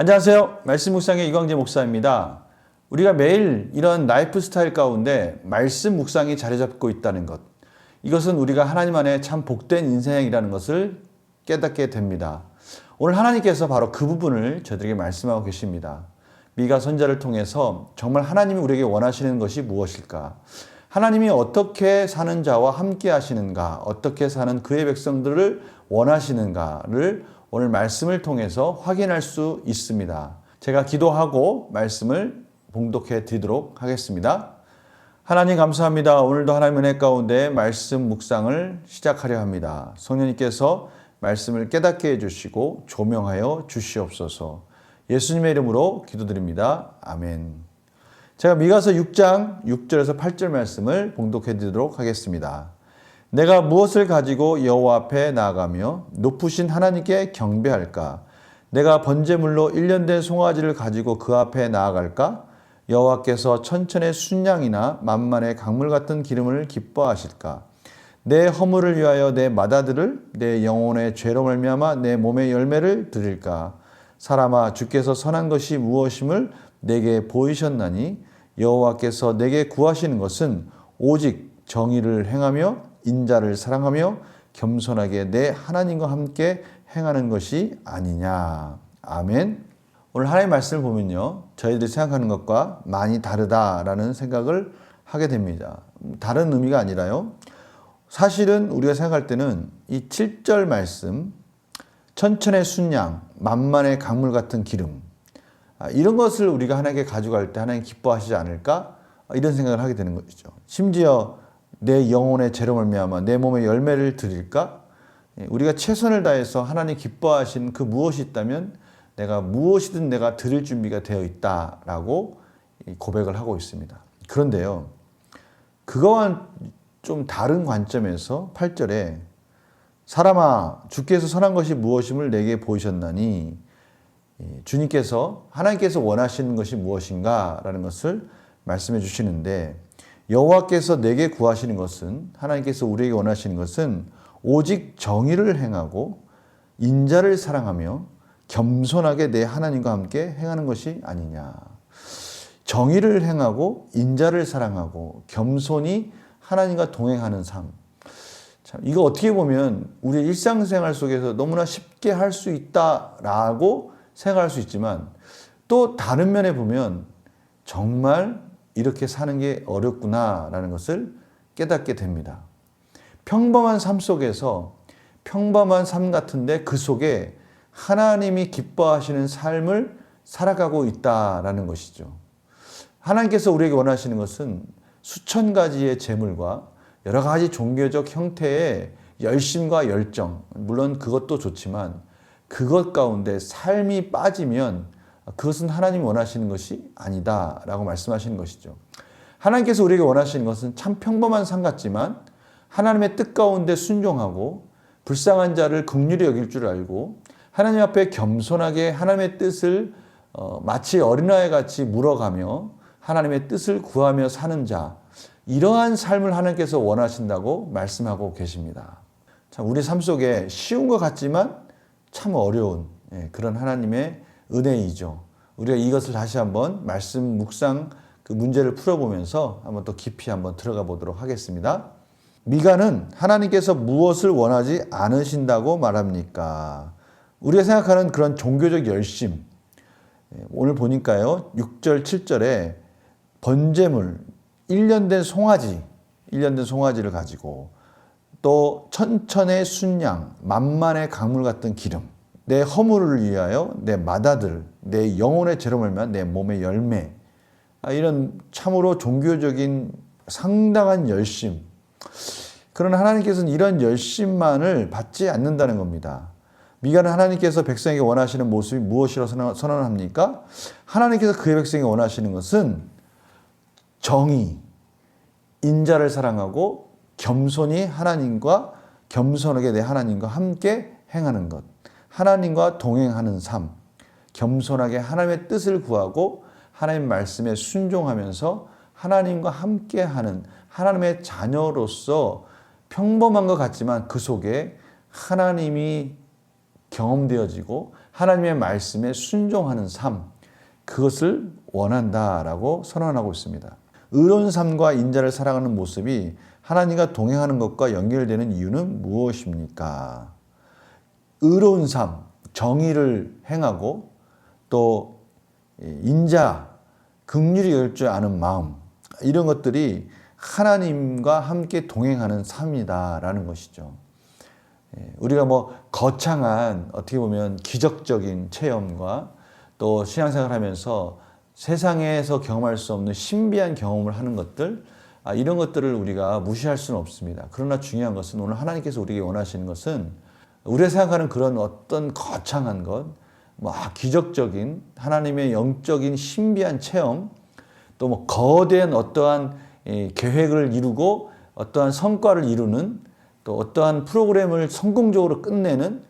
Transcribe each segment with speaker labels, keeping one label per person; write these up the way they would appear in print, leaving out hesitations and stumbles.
Speaker 1: 안녕하세요. 말씀 묵상의 이광재 목사입니다. 우리가 매일 이런 라이프 스타일 가운데 말씀 묵상이 자리 잡고 있다는 것, 이것은 우리가 하나님 안에 참 복된 인생이라는 것을 깨닫게 됩니다. 오늘 하나님께서 바로 그 부분을 저희들에게 말씀하고 계십니다. 미가 선지자를 통해서 정말 하나님이 우리에게 원하시는 것이 무엇일까? 하나님이 어떻게 사는 자와 함께 하시는가? 어떻게 사는 그의 백성들을 원하시는가를 오늘 말씀을 통해서 확인할 수 있습니다. 제가 기도하고 말씀을 봉독해 드리도록 하겠습니다. 하나님 감사합니다. 오늘도 하나님의 은혜 가운데 말씀 묵상을 시작하려 합니다. 성령님께서 말씀을 깨닫게 해주시고 조명하여 주시옵소서. 예수님의 이름으로 기도드립니다. 아멘. 제가 미가서 6장 6절에서 8절 말씀을 봉독해 드리도록 하겠습니다. 내가 무엇을 가지고 여호와 앞에 나아가며 높으신 하나님께 경배할까? 내가 번제물로 1년 된 송아지를 가지고 그 앞에 나아갈까? 여호와께서 천천의 순양이나 만만의 강물 같은 기름을 기뻐하실까? 내 허물을 위하여 내 맏아들을 내 영혼의 죄로 말미암아 내 몸의 열매를 드릴까? 사람아, 주께서 선한 것이 무엇임을 내게 보이셨나니 여호와께서 내게 구하시는 것은 오직 정의를 행하며 인자를 사랑하며 겸손하게 내 하나님과 함께 행하는 것이 아니냐. 아멘. 오늘 하나님의 말씀을 보면요, 저희들이 생각하는 것과 많이 다르다라는 생각을 하게 됩니다. 다른 의미가 아니라요, 사실은 우리가 생각할 때는 이 7절 말씀, 천천의 순양, 만만의 강물 같은 기름, 이런 것을 우리가 하나님께 가져갈 때 하나님 기뻐하시지 않을까? 이런 생각을 하게 되는 것이죠. 심지어 내 영혼의 죄로 말미암아 내 몸의 열매를 드릴까? 우리가 최선을 다해서 하나님 기뻐하신 그 무엇이 있다면 내가 무엇이든 내가 드릴 준비가 되어 있다라고 고백을 하고 있습니다. 그런데요, 그거와는 좀 다른 관점에서 8절에 사람아, 주께서 선한 것이 무엇임을 내게 보이셨나니, 주님께서 하나님께서 원하시는 것이 무엇인가라는 것을 말씀해 주시는데, 여호와께서 내게 구하시는 것은, 하나님께서 우리에게 원하시는 것은 오직 정의를 행하고 인자를 사랑하며 겸손하게 내 하나님과 함께 행하는 것이 아니냐. 정의를 행하고 인자를 사랑하고 겸손히 하나님과 동행하는 삶. 참, 이거 어떻게 보면 우리 일상생활 속에서 너무나 쉽게 할 수 있다라고 생각할 수 있지만, 또 다른 면에 보면 정말 이렇게 사는 게 어렵구나라는 것을 깨닫게 됩니다. 평범한 삶 속에서 평범한 삶 같은데 그 속에 하나님이 기뻐하시는 삶을 살아가고 있다라는 것이죠. 하나님께서 우리에게 원하시는 것은 수천 가지의 재물과 여러 가지 종교적 형태의 열심과 열정, 물론 그것도 좋지만 그것 가운데 삶이 빠지면 그것은 하나님이 원하시는 것이 아니다라고 말씀하시는 것이죠. 하나님께서 우리에게 원하시는 것은 참 평범한 삶 같지만 하나님의 뜻 가운데 순종하고 불쌍한 자를 긍휼히 여길 줄 알고 하나님 앞에 겸손하게 하나님의 뜻을 마치 어린아이같이 물어가며 하나님의 뜻을 구하며 사는 자, 이러한 삶을 하나님께서 원하신다고 말씀하고 계십니다. 참 우리 삶 속에 쉬운 것 같지만 참 어려운 그런 하나님의 은혜이죠. 우리가 이것을 다시 한번 말씀 묵상 그 문제를 풀어보면서 한번 또 깊이 한번 들어가 보도록 하겠습니다. 미가는 하나님께서 무엇을 원하지 않으신다고 말합니까? 우리가 생각하는 그런 종교적 열심, 오늘 보니까요 6절 7절에 번제물 1년 된 송아지를 가지고 또 천천의 순양, 만만의 강물 같은 기름, 내 허물을 위하여 내 맏아들, 내 영혼의 죄로 말미암아 내 몸의 열매, 이런 참으로 종교적인 상당한 열심. 그러나 하나님께서는 이런 열심만을 받지 않는다는 겁니다. 미가는 하나님께서 백성에게 원하시는 모습이 무엇이라고 선언합니까? 하나님께서 그의 백성에게 원하시는 것은 정의, 인자를 사랑하고 겸손히 하나님과 겸손하게 내 하나님과 함께 행하는 것, 하나님과 동행하는 삶, 겸손하게 하나님의 뜻을 구하고 하나님 말씀에 순종하면서 하나님과 함께하는 하나님의 자녀로서 평범한 것 같지만 그 속에 하나님이 경험되어지고 하나님의 말씀에 순종하는 삶, 그것을 원한다라고 선언하고 있습니다. 의로운 삶과 인자를 살아가는 모습이 하나님과 동행하는 것과 연결되는 이유는 무엇입니까? 의로운 삶, 정의를 행하고 또 인자, 긍휼히 여길 줄 아는 마음, 이런 것들이 하나님과 함께 동행하는 삶이다라는 것이죠. 우리가 거창한 어떻게 보면 기적적인 체험과 또 신앙생활을 하면서 세상에서 경험할 수 없는 신비한 경험을 하는 것들, 이런 것들을 우리가 무시할 수는 없습니다. 그러나 중요한 것은 오늘 하나님께서 우리에게 원하시는 것은 우리가 생각하는 그런 어떤 거창한 것, 기적적인 하나님의 영적인 신비한 체험, 또 거대한 어떠한 계획을 이루고 어떠한 성과를 이루는 또 어떠한 프로그램을 성공적으로 끝내는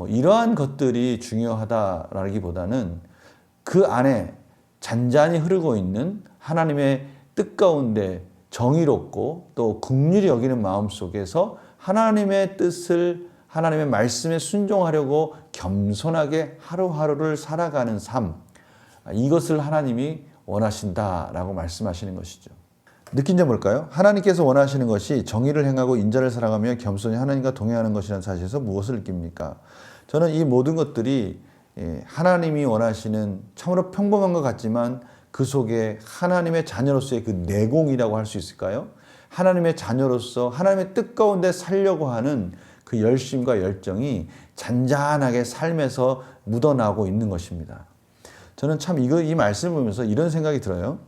Speaker 1: 이러한 것들이 중요하다라기보다는 그 안에 잔잔히 흐르고 있는 하나님의 뜻 가운데 정의롭고 또 긍휼히 여기는 마음 속에서 하나님의 뜻을 하나님의 말씀에 순종하려고 겸손하게 하루하루를 살아가는 삶, 이것을 하나님이 원하신다라고 말씀하시는 것이죠. 느낀 점 뭘까요? 하나님께서 원하시는 것이 정의를 행하고 인자를 살아가며 겸손히 하나님과 동행하는 것이라는 사실에서 무엇을 느낍니까? 저는 이 모든 것들이 하나님이 원하시는 참으로 평범한 것 같지만 그 속에 하나님의 자녀로서의 그 내공이라고 할 수 있을까요? 하나님의 자녀로서 하나님의 뜻 가운데 살려고 하는 그 열심과 열정이 잔잔하게 삶에서 묻어나고 있는 것입니다. 저는 참 이 말씀을 보면서 이런 생각이 들어요.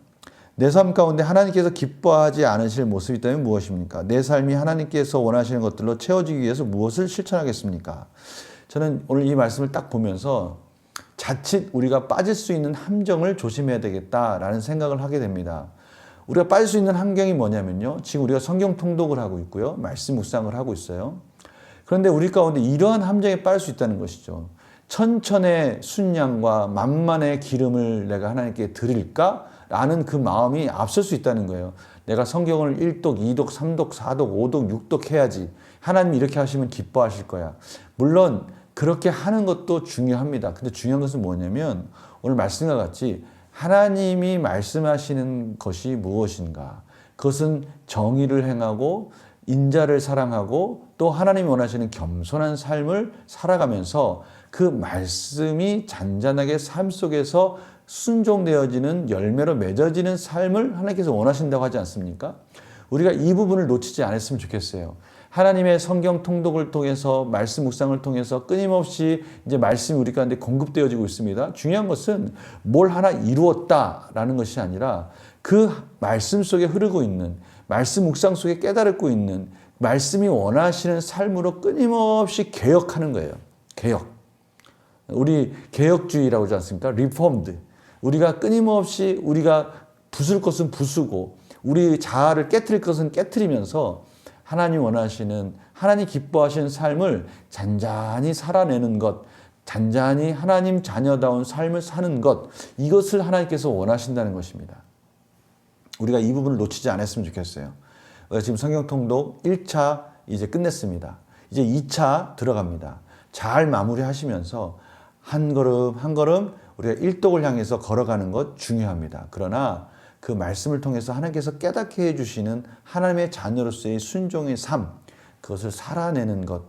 Speaker 1: 내 삶 가운데 하나님께서 기뻐하지 않으실 모습이 있다면 무엇입니까? 내 삶이 하나님께서 원하시는 것들로 채워지기 위해서 무엇을 실천하겠습니까? 저는 오늘 이 말씀을 딱 보면서 자칫 우리가 빠질 수 있는 함정을 조심해야 되겠다라는 생각을 하게 됩니다. 우리가 빠질 수 있는 함정이 뭐냐면요. 지금 우리가 성경 통독을 하고 있고요. 말씀 묵상을 하고 있어요. 그런데 우리 가운데 이러한 함정에 빠질 수 있다는 것이죠. 천천의 순양과 만만의 기름을 내가 하나님께 드릴까? 라는 그 마음이 앞설 수 있다는 거예요. 내가 성경을 1독, 2독, 3독, 4독, 5독, 6독 해야지. 하나님이 이렇게 하시면 기뻐하실 거야. 물론 그렇게 하는 것도 중요합니다. 근데 중요한 것은 뭐냐면 오늘 말씀과 같이 하나님이 말씀하시는 것이 무엇인가? 그것은 정의를 행하고 인자를 사랑하고 또 하나님이 원하시는 겸손한 삶을 살아가면서 그 말씀이 잔잔하게 삶 속에서 순종되어지는 열매로 맺어지는 삶을 하나님께서 원하신다고 하지 않습니까? 우리가 이 부분을 놓치지 않았으면 좋겠어요. 하나님의 성경 통독을 통해서 말씀 묵상을 통해서 끊임없이 이제 말씀이 우리 가운데 공급되어지고 있습니다. 중요한 것은 뭘 하나 이루었다라는 것이 아니라 그 말씀 속에 흐르고 있는 말씀 묵상 속에 깨달고 있는 말씀이 원하시는 삶으로 끊임없이 개혁하는 거예요. 개혁. 우리 개혁주의라고 하지 않습니까? 리폼드. 우리가 끊임없이 우리가 부술 것은 부수고 우리 자아를 깨트릴 것은 깨트리면서 하나님 원하시는 하나님 기뻐하시는 삶을 잔잔히 살아내는 것, 잔잔히 하나님 자녀다운 삶을 사는 것, 이것을 하나님께서 원하신다는 것입니다. 우리가 이 부분을 놓치지 않았으면 좋겠어요. 지금 성경 통독 1차 이제 끝냈습니다. 이제 2차 들어갑니다. 잘 마무리하시면서 한 걸음 한 걸음 우리가 1독을 향해서 걸어가는 것 중요합니다. 그러나 그 말씀을 통해서 하나님께서 깨닫게 해주시는 하나님의 자녀로서의 순종의 삶, 그것을 살아내는 것,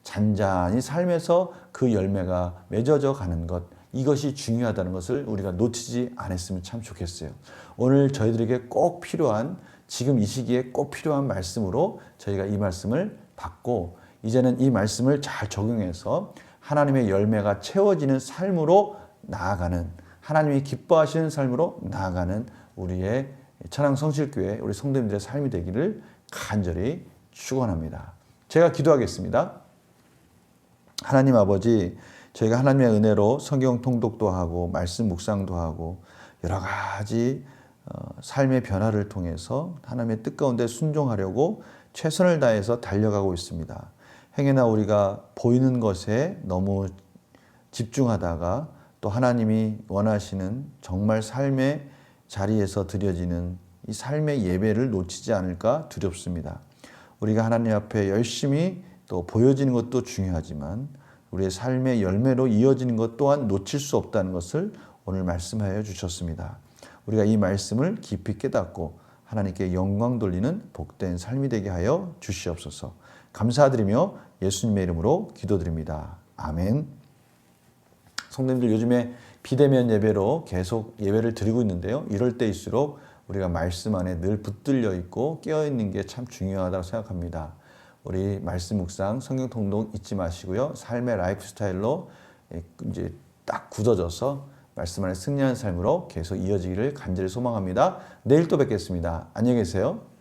Speaker 1: 잔잔히 삶에서 그 열매가 맺어져 가는 것, 이것이 중요하다는 것을 우리가 놓치지 않았으면 참 좋겠어요. 오늘 저희들에게 꼭 필요한, 지금 이 시기에 꼭 필요한 말씀으로 저희가 이 말씀을 받고 이제는 이 말씀을 잘 적용해서 하나님의 열매가 채워지는 삶으로 나아가는, 하나님이 기뻐하시는 삶으로 나아가는 우리의 천왕성실교회 우리 성도님들의 삶이 되기를 간절히 축원합니다. 제가 기도하겠습니다. 하나님 아버지, 저희가 하나님의 은혜로 성경 통독도 하고 말씀 묵상도 하고 여러 가지 삶의 변화를 통해서 하나님의 뜻 가운데 순종하려고 최선을 다해서 달려가고 있습니다. 행여나 우리가 보이는 것에 너무 집중하다가 또 하나님이 원하시는 정말 삶의 자리에서 드려지는 이 삶의 예배를 놓치지 않을까 두렵습니다. 우리가 하나님 앞에 열심히 또 보여지는 것도 중요하지만 우리의 삶의 열매로 이어지는 것 또한 놓칠 수 없다는 것을 오늘 말씀하여 주셨습니다. 우리가 이 말씀을 깊이 깨닫고 하나님께 영광 돌리는 복된 삶이 되게 하여 주시옵소서. 감사드리며 예수님의 이름으로 기도드립니다. 아멘. 성도님들, 요즘에 비대면 예배로 계속 예배를 드리고 있는데요. 이럴 때일수록 우리가 말씀 안에 늘 붙들려 있고 깨어 있는 게 참 중요하다고 생각합니다. 우리 말씀 묵상, 성경 통독 잊지 마시고요. 삶의 라이프 스타일로 이제 딱 굳어져서 말씀 안에 승리하는 삶으로 계속 이어지기를 간절히 소망합니다. 내일 또 뵙겠습니다. 안녕히 계세요.